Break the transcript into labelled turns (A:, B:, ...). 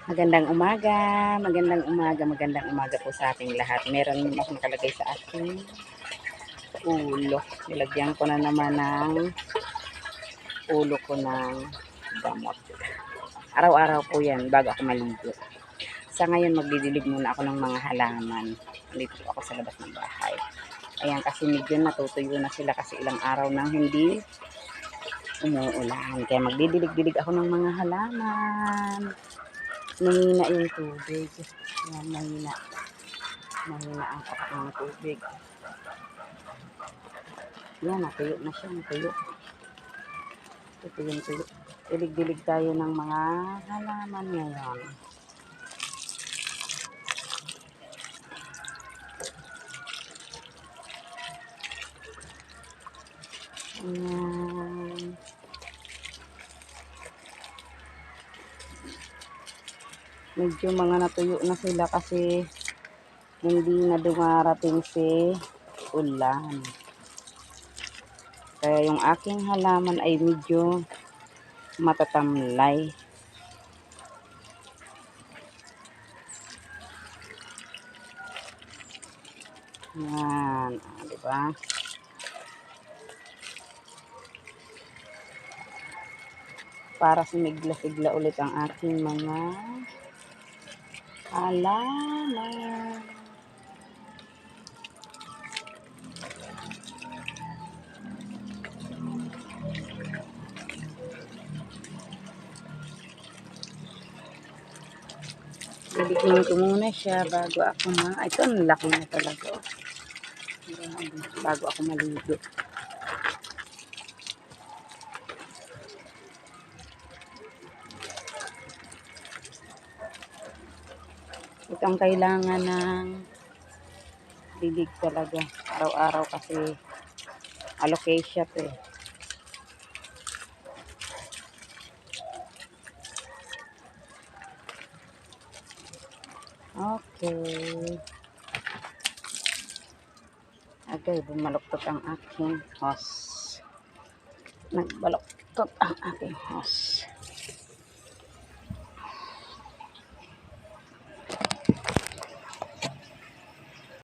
A: Magandang umaga po sa ating lahat. Meron akong nakalagay sa ating ulo. Nilagyan ko na naman ng ulo ko ng gamot. Araw-araw po yan bago ako maligo. Sa ngayon, magdidilig muna ako ng mga halaman. Dito po ako sa labas ng bahay. Ayan, kasi medyo natutuyo na sila kasi ilang araw nang hindi umuulan. Kaya magdidilig-dilig ako ng mga halaman. Mahina yung tubig. Yan, mahina. Mahina ang kapak ng tubig. Yan, natuyo na siya. Natuyo. Ito yung tuyo. Dilig-dilig tayo ng mga halaman ngayon. Ayan. Medyo mga natuyo na sila kasi hindi na dumarating si ulan. Kaya yung aking halaman ay medyo matatamlay. Yan, diba? Para sumigla-sigla ulit ang aking mga halaman. Diligin ko muna siya bago ako ito ang laki na talaga. Bago ako maligo. Ito ang kailangan ng dilig talaga. Araw-araw kasi alocasia to eh. Okay. Okay, bumaluktot ang aking hose. Nagbaluktot ang aking hose.